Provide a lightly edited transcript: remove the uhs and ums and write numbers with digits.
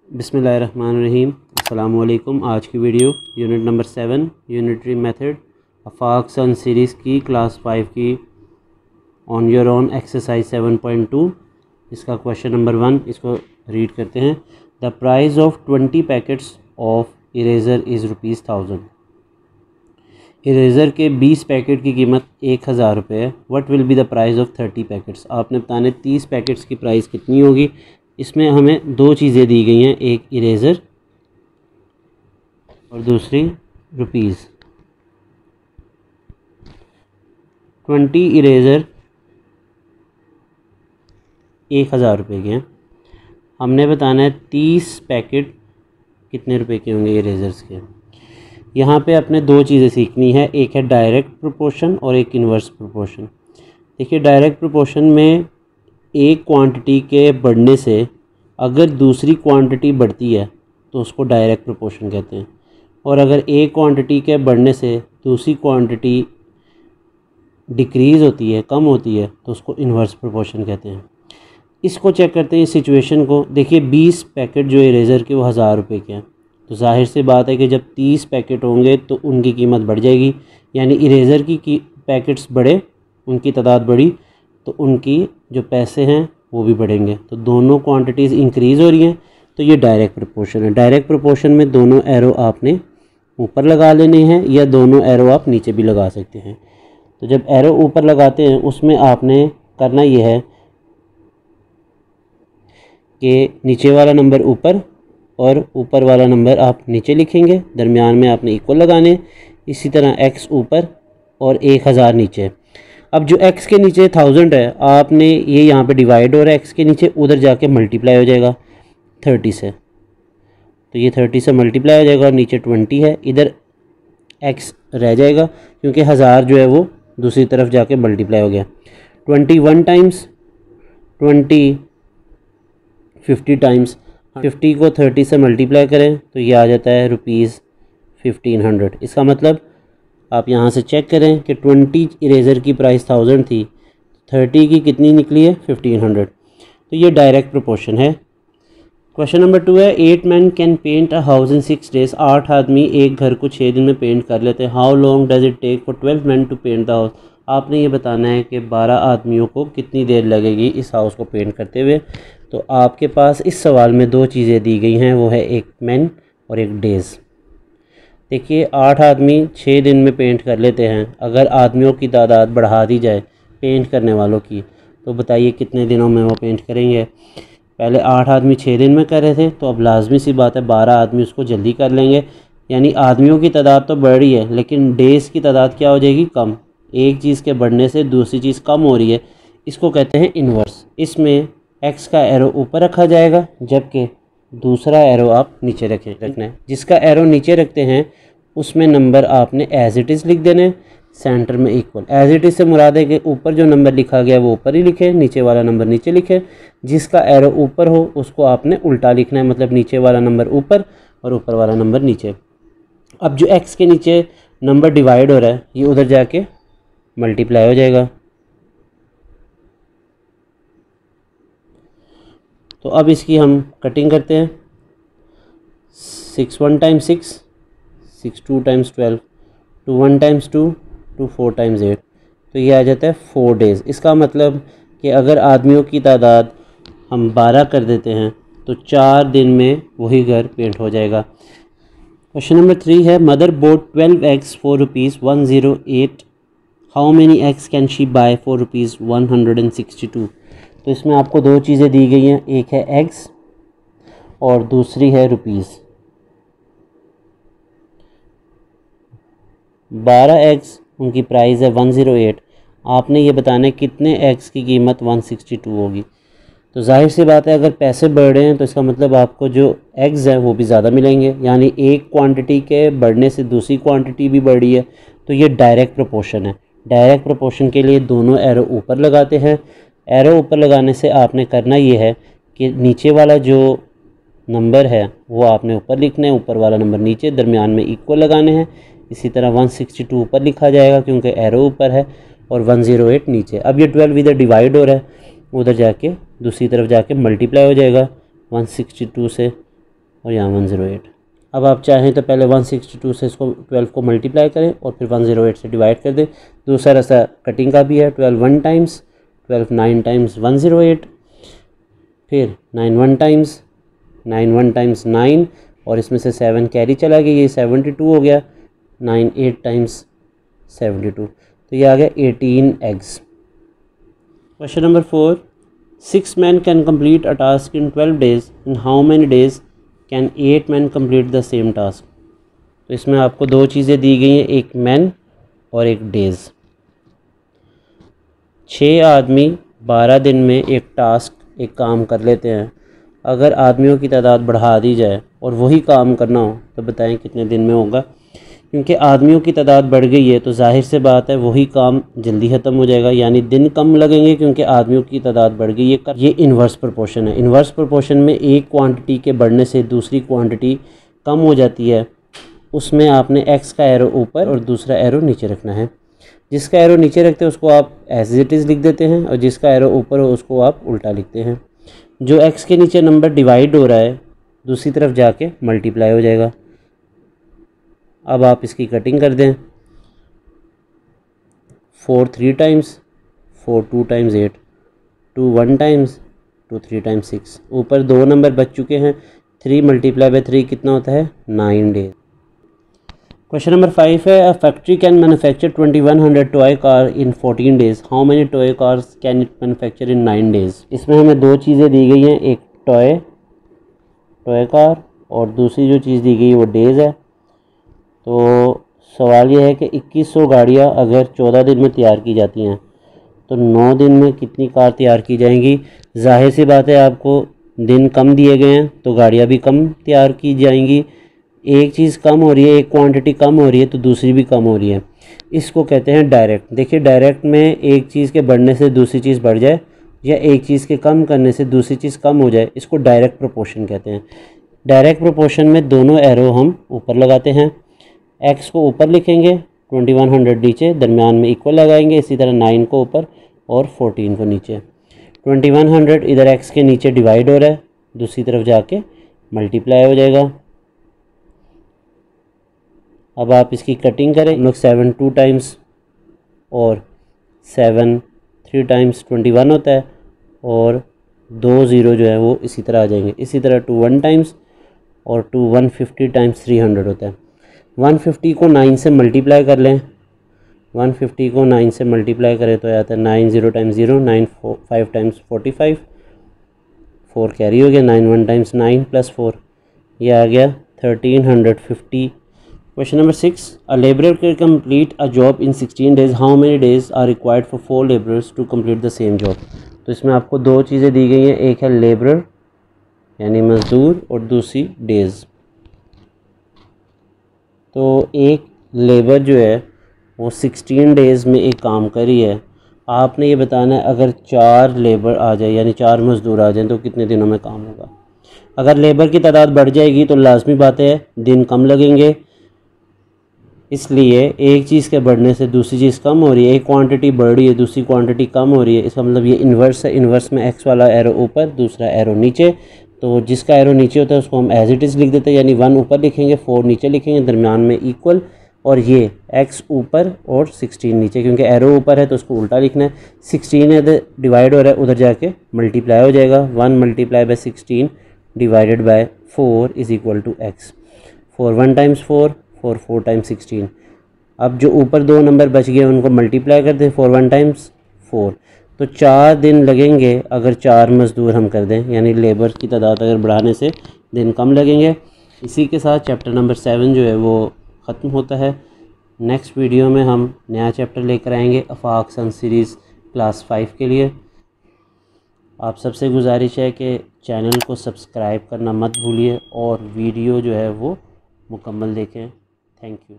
बिस्मिल्लाहिर्रहमानिर्रहीम। अस्सलामुअलैकुम। आज की video unit number 7 unitary method Afaq sun series की क्लास 5 की ऑन योर ओन एक्सरसाइज 7.2 इसका क्वेश्चन नंबर 1 इसको रीड करते हैं। The price of 20 packets of eraser is ₹1000। Eraser के 20 पैकेट की कीमत 1000 रुपये है। What will be the price of 30 packets. आपने बताने 30 पैकेट्स की प्राइस कितनी होगी। इसमें हमें दो चीज़ें दी गई हैं, एक इरेज़र और दूसरी रुपीज़। 20 इरेज़र 1000 रुपये के हैं। हमने बताना है 30 पैकेट कितने रुपए के होंगे इरेज़र्स के। यहाँ पे अपने दो चीज़ें सीखनी है, एक है डायरेक्ट प्रोपोर्शन और एक इन्वर्स प्रोपोर्शन। देखिए डायरेक्ट प्रोपोर्शन में एक क्वांटिटी के बढ़ने से अगर दूसरी क्वांटिटी बढ़ती है तो उसको डायरेक्ट प्रोपोर्शन कहते हैं, और अगर एक क्वांटिटी के बढ़ने से दूसरी क्वांटिटी डिक्रीज़ होती है, कम होती है, तो उसको इन्वर्स प्रोपोर्शन कहते हैं। इसको चेक करते हैं इस सिचुएशन को। देखिए 20 पैकेट जो इरेज़र के वो 1000 रुपये के हैं, तो जाहिर सी बात है कि जब 30 पैकेट होंगे तो उनकी कीमत बढ़ जाएगी, यानी इरेज़र की पैकेट्स बढ़े, उनकी तादाद बढ़ी तो उनकी जो पैसे हैं वो भी बढ़ेंगे। तो दोनों क्वांटिटीज़ इंक्रीज़ हो रही हैं, तो ये डायरेक्ट प्रोपोर्शन है। डायरेक्ट प्रोपोर्शन में दोनों एरो आपने ऊपर लगा लेने हैं या दोनों एरो आप नीचे भी लगा सकते हैं। तो जब एरो ऊपर लगाते हैं उसमें आपने करना ये है कि नीचे वाला नंबर ऊपर और ऊपर वाला नंबर आप नीचे लिखेंगे, दरमियान में आपने इक्वल लगाने। इसी तरह x ऊपर और 1000 नीचे। अब जो x के नीचे 1000 है, आपने ये यहाँ पे डिवाइड हो रहा है, x के नीचे उधर जाके मल्टीप्लाई हो जाएगा 30 से, तो ये 30 से मल्टीप्लाई हो जाएगा और नीचे 20 है, इधर x रह जाएगा क्योंकि 1000 जो है वो दूसरी तरफ जाके मल्टीप्लाई हो गया। 21 टाइम्स 20 50 टाइम्स 50 को 30 से मल्टीप्लाई करें तो ये आ जाता है ₹1500। इसका मतलब आप यहाँ से चेक करें कि 20 इरेज़र की प्राइस 1000 थी, 30 की कितनी निकली है 1500। तो ये डायरेक्ट प्रोपोर्शन है। क्वेश्चन नंबर 2 है 8 man can paint a house in 6 days. 8 आदमी एक घर को 6 दिन में पेंट कर लेते हैं। How long does it take for 12 man to paint the house. आपने ये बताना है कि 12 आदमियों को कितनी देर लगेगी इस हाउस को पेंट करते हुए। तो आपके पास इस सवाल में दो चीज़ें दी गई हैं, वो है एक मैन और एक डेज़। देखिए 8 आदमी 6 दिन में पेंट कर लेते हैं। अगर आदमियों की तादाद बढ़ा दी जाए पेंट करने वालों की, तो बताइए कितने दिनों में वो पेंट करेंगे। पहले 8 आदमी 6 दिन में कर रहे थे, तो अब लाजमी सी बात है 12 आदमी उसको जल्दी कर लेंगे। यानी आदमियों की तादाद तो बढ़ रही है लेकिन डेज़ की तादाद क्या हो जाएगी, कम। एक चीज़ के बढ़ने से दूसरी चीज़ कम हो रही है, इसको कहते हैं इन्वर्स। इसमें x का एरो ऊपर रखा जाएगा जबकि दूसरा एरो आप नीचे रखना है। जिसका एरो नीचे रखते हैं उसमें नंबर आपने एज इट इज़ लिख देने, सेंटर में इक्वल। एज इट इज़ से मुराद है कि ऊपर जो नंबर लिखा गया वो ऊपर ही लिखे, नीचे वाला नंबर नीचे लिखे। जिसका एरो ऊपर हो उसको आपने उल्टा लिखना है, मतलब नीचे वाला नंबर ऊपर और ऊपर वाला नंबर नीचे। अब जो x के नीचे नंबर डिवाइड हो रहा है ये उधर जाके मल्टीप्लाई हो जाएगा। तो अब इसकी हम कटिंग करते हैं। 6 1 टाइम्स 6, 6 2 टाइम्स 12, 2 1 टाइम्स 2, 2 4 टाइम्स 8, तो ये आ जाता है 4 डेज़। इसका मतलब कि अगर आदमियों की तादाद हम 12 कर देते हैं तो 4 दिन में वही घर पेंट हो जाएगा। क्वेश्चन नंबर 3 है mother bought 12 eggs for ₹108। How many eggs can she buy for ₹162। तो इसमें आपको दो चीज़ें दी गई हैं, एक है एग्स और दूसरी है रुपीज़। 12 एग्स उनकी प्राइस है 108। आपने ये बताना है कितने एग्स की कीमत 162 होगी। तो जाहिर सी बात है अगर पैसे बढ़ रहे हैं तो इसका मतलब आपको जो एग्स हैं वो भी ज़्यादा मिलेंगे, यानी एक क्वांटिटी के बढ़ने से दूसरी क्वांटिटी भी बढ़ रही है। तो ये डायरेक्ट प्रोपोर्शन है। डायरेक्ट प्रोपोर्शन के लिए दोनों एरो ऊपर लगाते हैं। एरो ऊपर लगाने से आपने करना ये है कि नीचे वाला जो नंबर है वो आपने ऊपर लिखना है, ऊपर वाला नंबर नीचे, दरमियान में इक्वल लगाने हैं। इसी तरह 162 ऊपर लिखा जाएगा क्योंकि एरो ऊपर है और 108 नीचे। अब ये 12 इधर डिवाइड हो रहा है, उधर जाके दूसरी तरफ जाके मल्टीप्लाई हो जाएगा 162 से। और यहाँ 108। अब आप चाहें तो पहले 162 से इसको 12 को मल्टीप्लाई करें और फिर 108 से डिवाइड कर दें। दूसरा रास्ता कटिंग का भी है, 12 1 टाइम्स, 12 9 टाइम्स 108, फिर 9 1 टाइम्स, 9 1 टाइम्स 9, और इसमें से 7 कैरी चला गया, ये 72 हो गया। 9 8 टाइम्स 72, तो ये आ गया 18 eggs. Question number 4, 6 men can complete a task in 12 days. In how many days can 8 men complete the same task? तो इसमें आपको दो चीज़ें दी गई हैं, एक मैन और एक डेज़। 6 आदमी 12 दिन में एक टास्क, एक काम कर लेते हैं। अगर आदमियों की तादाद बढ़ा दी जाए और वही काम करना हो तो बताएं कितने दिन में होगा। क्योंकि आदमियों की तादाद बढ़ गई है तो जाहिर से बात है वही काम जल्दी ख़त्म हो जाएगा, यानी दिन कम लगेंगे क्योंकि आदमियों की तादाद बढ़ गई है। ये इन्वर्स प्रोपोर्शन है। इन्वर्स प्रोपोर्शन में एक क्वांटिटी के बढ़ने से दूसरी क्वांटिटी कम हो जाती है। उसमें आपने एक्स का एरो ऊपर और दूसरा एरो नीचे रखना है। जिसका एरो नीचे रखते हैं उसको आप एज इट इज़ लिख देते हैं और जिसका एरो ऊपर हो उसको आप उल्टा लिखते हैं। जो एक्स के नीचे नंबर डिवाइड हो रहा है दूसरी तरफ जाके मल्टीप्लाई हो जाएगा। अब आप इसकी कटिंग कर दें। 4 3 टाइम्स, 4 2 टाइम्स 8, 2 1 टाइम्स, 2 3 टाइम्स 6। ऊपर दो नंबर बच चुके हैं। 3 मल्टीप्लाई बाय 3 कितना होता है? 9 डेज। क्वेश्चन नंबर 5 है, a factory can manufacture 2100 toy car in 14 days. How many toy cars can it manufacture in 9 days? इसमें हमें दो चीज़ें दी गई हैं, एक टॉय कार और दूसरी जो चीज़ दी गई है वो डेज़ है। तो सवाल ये है कि 2100 गाड़ियाँ अगर 14 दिन में तैयार की जाती हैं तो 9 दिन में कितनी कार तैयार की जाएंगी? जाहिर सी बात है आपको दिन कम दिए गए हैं तो गाड़ियाँ भी कम तैयार की जाएंगी। एक चीज़ कम हो रही है, एक क्वांटिटी कम हो रही है तो दूसरी भी कम हो रही है। इसको कहते हैं डायरेक्ट। देखिए डायरेक्ट में एक चीज़ के बढ़ने से दूसरी चीज़ बढ़ जाए या एक चीज़ के कम करने से दूसरी चीज़ कम हो जाए, इसको डायरेक्ट प्रोपोर्शन कहते हैं। डायरेक्ट प्रोपोर्शन में दोनों एरो हम ऊपर लगाते हैं। एक्स को ऊपर लिखेंगे, 2100 नीचे, दरमियान में इक्वल लगाएंगे। इसी तरह 9 को ऊपर और 14 को नीचे। 2100 इधर एक्स के नीचे डिवाइड हो रहा है, दूसरी तरफ जाके मल्टीप्लाई हो जाएगा। अब आप इसकी कटिंग करें। हम लोग 7 2 टाइम्स और 7 3 टाइम्स 21 होता है और 2 0 जो है वो इसी तरह आ जाएंगे। इसी तरह 2 1 टाइम्स और 2 150 टाइम्स 300 होता है। 150 को 9 से मल्टीप्लाई कर लें। 150 को 9 से मल्टीप्लाई करें तो आता है 9 0 टाइम्स 0, 9 5 टाइम्स 45, 4 कैरी हो गया, 9 1 टाइम्स 9 प्लस 4, ये आ गया 1350। Question number 6, a labourer can complete a job in 16 days. How many days are required for 4 labourers to complete the same job? तो इसमें आपको दो चीज़ें दी गई हैं, एक है लेबरर यानी मज़दूर और दूसरी डेज़। तो एक लेबर जो है वो 16 डेज़ में एक काम करी है। आपने ये बताना है अगर 4 लेबर आ जाए यानी 4 मज़दूर आ जाएं तो कितने दिनों में काम होगा। अगर लेबर की तादाद बढ़ जाएगी तो लाजमी बात है दिन कम लगेंगे। इसलिए एक चीज़ के बढ़ने से दूसरी चीज़ कम हो रही है। एक क्वांटिटी बढ़ रही है दूसरी क्वांटिटी कम हो रही है, इसका मतलब ये इन्वर्स है। इन्वर्स में एक्स वाला एरो ऊपर दूसरा एरो नीचे। तो जिसका एरो नीचे होता है उसको हम एज इट इज़ लिख देते हैं, यानी 1 ऊपर लिखेंगे 4 नीचे लिखेंगे, दरमियान में इक्वल, और ये x ऊपर और 16 नीचे, क्योंकि एरो ऊपर है तो उसको उल्टा लिखना है। 16 है डिवाइड हो रहा है, उधर जाके मल्टीप्लाई हो जाएगा। 1 multiply by 16 divided by 4 is equal to x। 4 1 times 4, 4 4 times 16। अब जो ऊपर दो नंबर बच गए उनको मल्टीप्लाई कर दें, 4 1 टाइम्स 4। तो 4 दिन लगेंगे अगर 4 मज़दूर हम कर दें, यानी लेबर की तादाद अगर बढ़ाने से दिन कम लगेंगे। इसी के साथ चैप्टर नंबर 7 जो है वो ख़त्म होता है। नेक्स्ट वीडियो में हम नया चैप्टर लेकर आएंगे आफाक सन सीरीज़ क्लास 5 के लिए। आप सबसे गुजारिश है कि चैनल को सब्सक्राइब करना मत भूलिए और वीडियो जो है वो मुकम्मल देखें। Thank you.